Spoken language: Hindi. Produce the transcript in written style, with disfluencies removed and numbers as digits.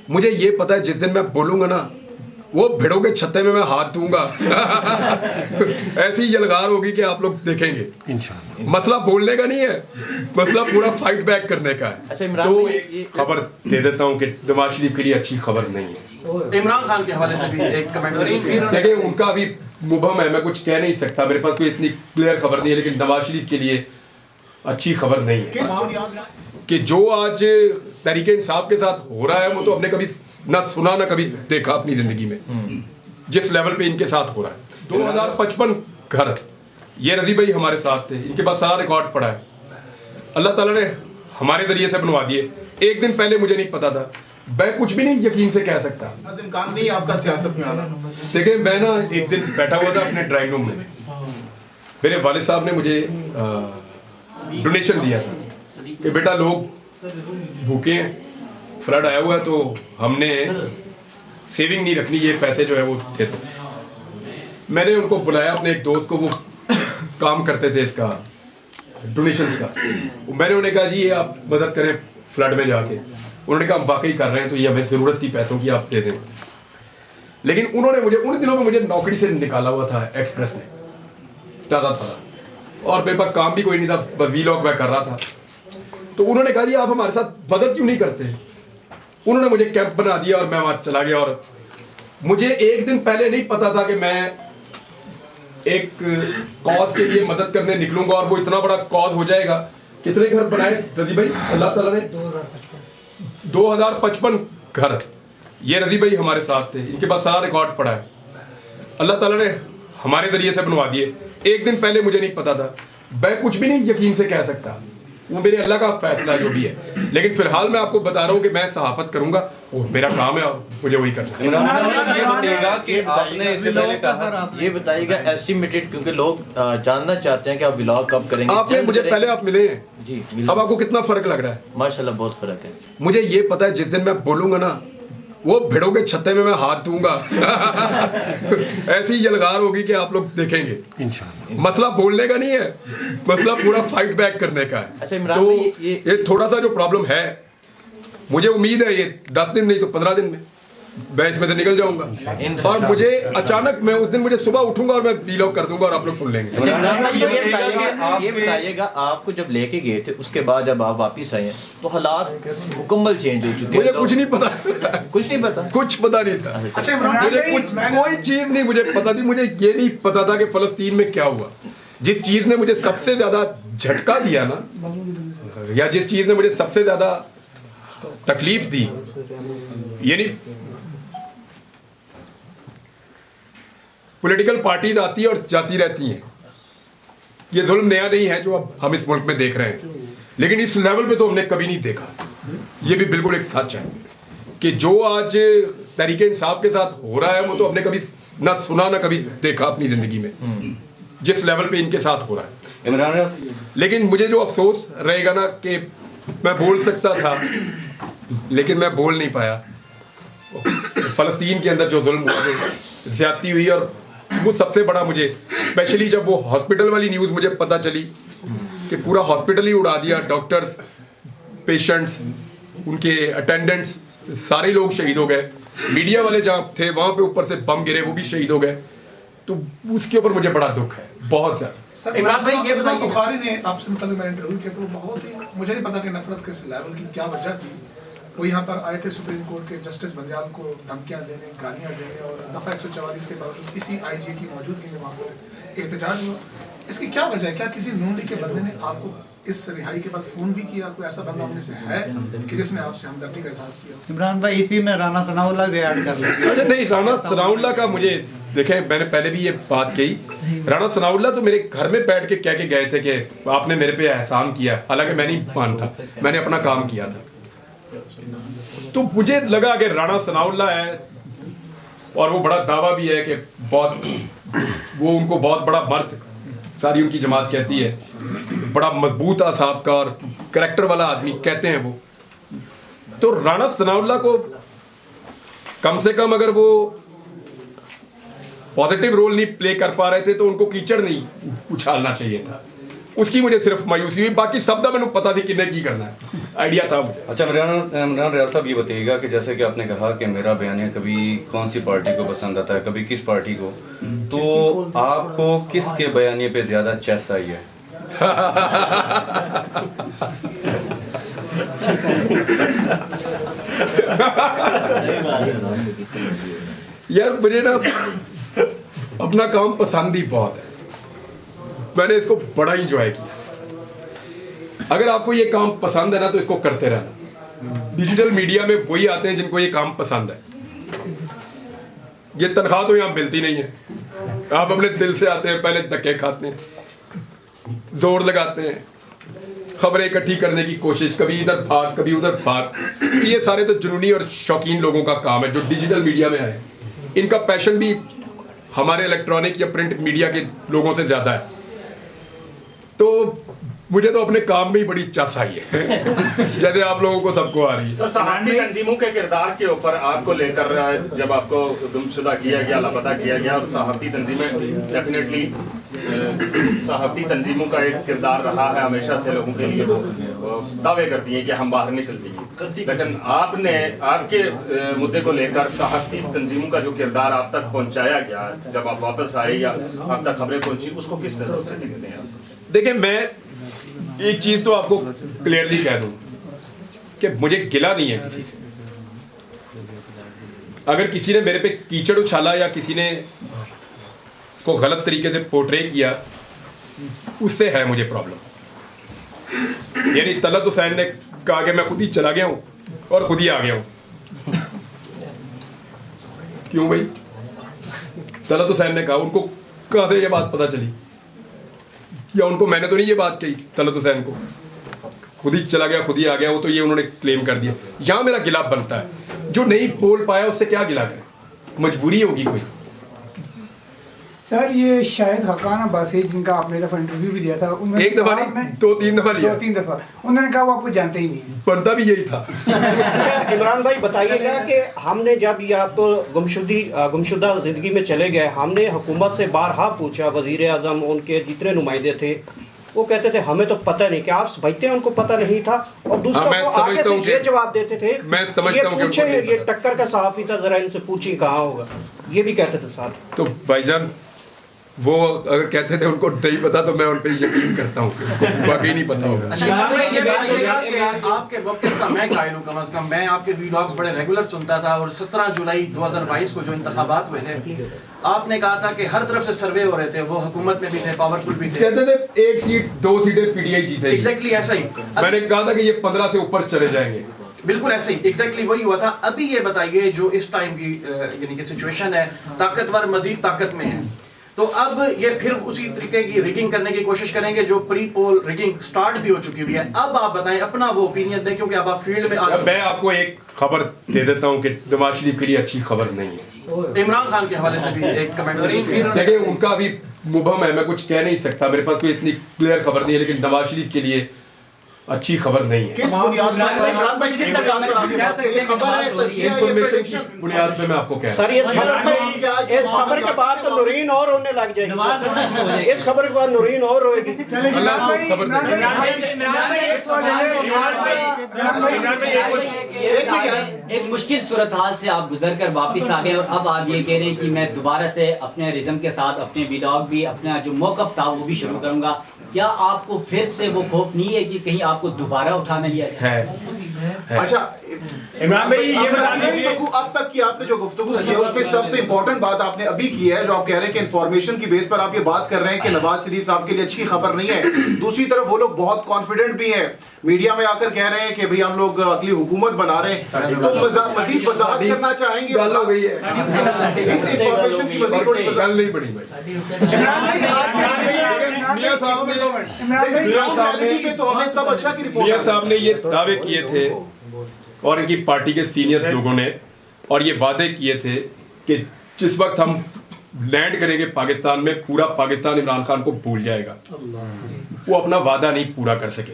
मुझे ये पता है जिस दिन मैं बोलूंगा ना वो भिड़ों के छत्ते में मैं हाथ दूंगा ऐसी यलगार होगी कि आप लोग देखेंगे इंशाल्लाह। मसला बोलने का नहीं है, मसला पूरा फाइट बैक करने का है। अच्छा इमरान तो भाई, एक खबर दे देता हूँ कि नवाज शरीफ के लिए अच्छी खबर नहीं है। इमरान खान के हवाले से भी एक कमेंट देखिए उनका भी मुबहम है, मैं कुछ कह नहीं सकता, मेरे पास कोई इतनी क्लियर खबर नहीं है, लेकिन नवाज शरीफ के लिए अच्छी खबर नहीं है कि जो आज तहरीक इंसाफ के साथ हो रहा है वो तो हमने कभी ना सुना ना कभी देखा अपनी जिंदगी में। जिस लेवल पे इनके साथ हो रहा है 2055 घर, ये रजी भाई हमारे साथ थे, इनके पास सारा रिकॉर्ड पड़ा है, अल्लाह ताला ने हमारे जरिए से बनवा दिए। एक दिन पहले मुझे नहीं पता था, मैं कुछ भी नहीं यकीन से कह सकता। इम्कान नहीं आपका सियासत में आना। देखिए मैं ना एक दिन बैठा हुआ था अपने ड्राइंग रूम में, मेरे वालिद साहब ने मुझे डोनेशन दिया था कि बेटा लोग भूखे हैं, फ्लड आया हुआ है, तो हमने सेविंग नहीं रखनी, ये पैसे जो है वो दे दो। मैंने उनको बुलाया, अपने एक दोस्त को, वो काम करते थे इसका डोनेशंस का, मैंने उन्हें कहा जी ये आप मदद करें फ्लड में जाके। उन्होंने कहा हम वाकई कर रहे हैं, तो ये हमें ज़रूरत थी पैसों की, आप दे दें। लेकिन उन्होंने मुझे उन दिनों में मुझे नौकरी से निकाला हुआ था एक्सप्रेस ने, ज़्यादा था, और मेरे पास काम भी कोई नहीं था, बस वीलॉग मैं कर रहा था। तो उन्होंने कहा जी आप हमारे साथ मदद क्यों नहीं करते। उन्होंने मुझे कैंप बना दिया और मैं वहाँ चला गया, और मुझे एक दिन पहले नहीं पता था कि मैं एक कॉज के लिए मदद करने निकलूंगा और वो इतना बड़ा कॉज हो जाएगा। कितने घर बनाए रजी भाई अल्लाह ताला ने? 2055 घर, ये रजी भाई हमारे साथ थे, इनके पास सारा रिकॉर्ड पड़ा है, अल्लाह ताला ने हमारे जरिए से बनवा दिए। एक दिन पहले मुझे नहीं पता था, मैं कुछ भी नहीं यकीन से कह सकता, वो मेरे अल्लाह का फैसला है जो भी है। लेकिन फिलहाल मैं आपको बता रहा हूँ कि मैं सहाफत करूंगा, वो मेरा काम है और मुझे वही करना है। ये बताइएगा एस्टिमेटेड, क्योंकि लोग जानना चाहते हैं कि आप व्लॉग कब करेंगे। आपने मुझे पहले आप मिले हैं जी, अब आपको कितना फर्क लग रहा है? माशाल्लाह बहुत फर्क है। मुझे ये पता है जिस दिन मैं बोलूंगा ना वो भिड़ों के छत्ते में मैं हाथ दूंगा ऐसी यलगार होगी कि आप लोग देखेंगे इंशाल्लाह। मसला बोलने का नहीं है, मसला पूरा फाइट बैक करने का है। अच्छा इमरान तो भाई, ये थोड़ा सा जो प्रॉब्लम है, मुझे उम्मीद है ये 10 दिन नहीं तो 15 दिन में मैं इसमें से निकल जाऊंगा। और मुझे अचानक मैं उस दिन मुझे सुबह उठूंगा और मैं वीलॉग कर दूंगा और आप लोग सुन लेंगे। अच्छा इमरान भाई, ये बताइएगा आपको जब लेके गए थे उसके बाद जब आप वापिस आए हैं तो हालात मुकम्मल चेंज हो चुके हैं। मुझे कुछ नहीं पता, कुछ नहीं पता, कुछ पता नहीं था। अच्छा इमरान मुझे कुछ कोई चीज नहीं मुझे पता थी। मुझे ये नहीं पता था कि फलस्तीन में क्या हुआ। जिस चीज ने मुझे सबसे ज्यादा झटका दिया ना, या जिस चीज ने मुझे सबसे ज्यादा तकलीफ दी, यानी पॉलिटिकल पार्टीज आती है और जाती रहती हैं, ये जुल्म नया नहीं है जो अब हम इस मुल्क में देख रहे हैं, लेकिन इस लेवल पे तो हमने कभी नहीं देखा। ये भी बिल्कुल एक सच है कि जो आज तहरीक इंसाफ के साथ हो रहा है वो तो हमने कभी ना सुना ना कभी देखा अपनी जिंदगी में, जिस लेवल पे इनके साथ हो रहा है। इमरान, लेकिन मुझे जो अफसोस रहेगा ना कि मैं बोल सकता था लेकिन मैं बोल नहीं पाया। फलस्तीन के अंदर जो जुल्म हुआ, ज्यादती हुई, और वो सबसे बड़ा मुझे, स्पेशली जब वो हॉस्पिटल वाली न्यूज़ मुझे पता चली कि पूरा हॉस्पिटल ही उड़ा दिया, डॉक्टर्स, पेशेंट्स, उनके अटेंडेंट्स, सारे लोग शहीद हो गए, मीडिया वाले जहाँ थे वहाँ पे ऊपर से बम गिरे वो भी शहीद हो गए, तो उसके ऊपर मुझे बड़ा दुख है, बहुत ज़्यादा। इमरान भाई ये बताइए, बुखारी ने आपसे मतलब मैंने इंटरव्यू किया तो बहुत ही, मुझे नहीं पता कि नफरत किस लेवल की क्या वजह थी। वो यहाँ पर आए थे सुप्रीम कोर्ट के जस्टिस बंदियाल को धमकियाँ देने, गालियाँ देने, और दफ़ा 144 के बावजूद इसी आईजी की मौजूदगी में वहाँ पर एहतजाज हुआ। इसकी क्या वजह है? क्या किसी नून लीग के बंदे ने आपको इस रिहाई के बाद फ़ोन भी किया? कोई ऐसा बंदा अपने से है कि जिसने आपसे हमदर्दी का एहसास किया? इमरान भाई इसी में राना सनाउल्लाह भी ऐड कर लेंगे। अच्छा नहीं, राना सनाउल्लाह का मुझे देखें, मैंने पहले भी ये बात कही, राना सनाउल्लाह तो मेरे घर में बैठ के कह के गए थे कि आपने मेरे पे एहसान किया, हालांकि मैं नहीं मानता, मैंने अपना काम किया था। तो मुझे लगा कि राना सनाउल्लाह है और वो बड़ा दावा भी है कि बहुत, वो उनको बहुत बड़ा मर्द, सारी उनकी जमात कहती है, बड़ा मजबूत असाब का और करैक्टर वाला आदमी कहते हैं वो। तो राना सनाउल्लाह को कम से कम अगर वो पॉजिटिव रोल नहीं प्ले कर पा रहे थे तो उनको कीचड़ नहीं उछालना चाहिए था। उसकी मुझे सिर्फ मायूसी हुई, बाकी सब दा मैंने पता थी किन्ने की करना है, आइडिया था मुझे। अच्छा इमरान रियाज साहब, ये बताइएगा कि जैसे कि आपने कहा कि मेरा बयानिया कभी कौन सी पार्टी को पसंद आता है, कभी किस पार्टी को, तो आपको किसके बयानिए पे ज़्यादा चेस आई है? यार मुझे ना अपना काम पसंद ही बहुत है, मैंने इसको बड़ा इंजॉय किया। अगर आपको ये काम पसंद है ना तो इसको करते रहना। डिजिटल मीडिया में वही आते हैं जिनको ये काम पसंद है। ये तनख्वाह तो यहाँ मिलती नहीं है, आप अपने दिल से आते हैं, पहले धक्के खाते हैं, जोर लगाते हैं, खबरें इकट्ठी करने की कोशिश, कभी इधर भाग कभी उधर भाग। ये सारे तो जुनूनी और शौकीन लोगों का काम है जो डिजिटल मीडिया में आए। इनका पैशन भी हमारे इलेक्ट्रॉनिक या प्रिंट मीडिया के लोगों से ज़्यादा है। तो मुझे तो अपने काम में ही बड़ी चस आई है जैसे आप लोगों को सबको आ रही है। सर, सहाफ़ती तंजीमों के किरदार के ऊपर आपको लेकर जब आपको गुमशुदा किया गया, लापता किया गया, और सहाफ़ती तंजीमें डेफिनेटली सहाफ़ती तंजीमों का एक किरदार रहा है हमेशा से, लोगों के लिए वो दावे करती हैं कि हम बाहर निकलती हैं, लेकिन आपने आपके मुद्दे को लेकर सहाफ़ती तंजीमों का जो किरदार आप तक पहुँचाया गया जब आप वापस आए या आप तक खबरें पहुँची, उसको किस तरह से देखते हैं? देखिए, मैं एक चीज तो आपको क्लियरली कह दूं कि मुझे गिला नहीं है किसी से। अगर किसी ने मेरे पे कीचड़ उछाला या किसी ने को गलत तरीके से पोर्ट्रे किया, उससे है मुझे प्रॉब्लम। यानी तलत हुसैन ने कहा कि मैं खुद ही चला गया हूं और खुद ही आ गया हूं। क्यों भाई? तलत हुसैन ने कहा, उनको कहां से ये बात पता चली? या उनको मैंने तो नहीं ये बात कही तलत हुसैन को, खुद ही चला गया खुद ही आ गया, वो तो ये उन्होंने क्लेम कर दिया। यहाँ मेरा गिला बनता है, जो नहीं बोल पाया उससे क्या गिला करे, मजबूरी होगी कोई। सर, ये शायद हकान अब्बासी जिनका आपने दफा इंटरव्यू भी दिया था, एक दफा नहीं, दो तीन दफा लिया, 2-3 दफा उन्होंने कहा वो आपको जानते ही नहीं। बनता भी यही था। अच्छा इमरान भाई, बताइएगा कि हमने जब ये आप तो गुमशुदा ज़िंदगी में चले गए, हमने हुकूमत से बारहा पूछा, वज़ीर आज़म उनके जितने नुमाइंदे थे वो कहते थे हमें तो पता नहीं, कि आप समझते हैं उनको पता नहीं था, और दूसरा वो आगे से ये जवाब देते थे, मैं समझता हूं पूछे ये टक्कर का सहाफ़ी था, जरा इनसे पूछिए कहाँ होगा, ये भी कहते थे साथ। तो भाईजान, वो अगर कहते थे उनको नहीं पता तो मैं उन पर यकीन करता हूँ, वाकई नहीं पता होगा। अच्छा, ये बताइएगा कि आपके वक्त का मैं कायल हूँ, कम अज़ कम मैं आपके वीलॉग्स बड़े रेगुलर सुनता था, और 17 जुलाई 2022 को जो इंतखाबात हुए थे, आपने कहा था कि हर तरफ से सर्वे हो रहे थे, वो हुकूमत में भी थे, पावरफुल भी थे, कहते थे 1 सीट 2 सीटें पीटीआई जीतेगी। एग्जैक्टली ऐसा ही मैंने कहा था कि ये 15 से ऊपर चले जाएंगे, बिल्कुल ऐसे ही एग्जैक्टली वही हुआ था। अभी ये बताइए, जो इस टाइम की यानी कि सिचुएशन है, ताकतवर मजीद ताकत में है, तो अब ये फिर उसी तरीके की रिगिंग करने की कोशिश करेंगे जो प्री पोल रिगिंग स्टार्ट भी हो चुकी हुई है। अब आप बताएं, अपना वो ओपिनियन दें, क्योंकि अब आप फील्ड में आ चुके हैं। मैं आपको एक खबर दे देता हूं कि नवाज शरीफ के लिए अच्छी खबर नहीं है। इमरान खान के हवाले से भी एक कमेंट देखिए, उनका भी मुबहम है, मैं कुछ कह नहीं सकता, मेरे पास कोई इतनी क्लियर खबर नहीं है, लेकिन नवाज शरीफ के लिए अच्छी खबर नहीं है। किस बुनियाद पर इमरान भाई किस बुनियाद पर आप कह सकते हैं? खबर है, इंफॉर्मेशन की बुनियाद पे मैं आपको कह रहा हूं। सर, इस खबर के बाद तो नूरीन और होने लग जाएगी सर, इस खबर के बाद नूरीन और रोएगी। अल्लाह को खबर दे। एक मुश्किल सूरत हाल से आप गुजर कर वापस आ गए और अब आप ये कह रहे हैं कि मैं दोबारा से अपने रिदम के साथ अपने व्लॉग भी, अपना जो मौक़िफ़ था वो भी शुरू करूंगा। क्या आपको फिर से वो खौफ नहीं है कि कहीं आपको दोबारा उठाना लिया जाए? है। अच्छा इमरान भाई, ये बता दीजिए, अब तक की आपने जो गुफ्तगू की है उसमें सबसे इंपॉर्टेंट बात आपने अभी की है, जो आप कह रहे हैं कि इंफॉर्मेशन की बेस पर आप ये बात कर रहे हैं कि नवाज शरीफ साहब के लिए अच्छी खबर नहीं है। दूसरी तरफ वो लोग बहुत कॉन्फिडेंट भी हैं, मीडिया में आकर कह रहे हैं कि भाई हम लोग अगली हुकूमत बना रहे हैं, तो मजीद वजाहत करना चाहेंगे इस इंफॉर्मेशन की? मजीद थोड़ी गल नहीं बड़ी भाई। मियां साहब ने ये दावे किए थे और इनकी पार्टी के सीनियर लोगों ने, और ये वादे किए थे कि जिस वक्त हम लैंड करेंगे पाकिस्तान में, पूरा पाकिस्तान इमरान खान को भूल जाएगा। वो अपना वादा नहीं पूरा कर सके।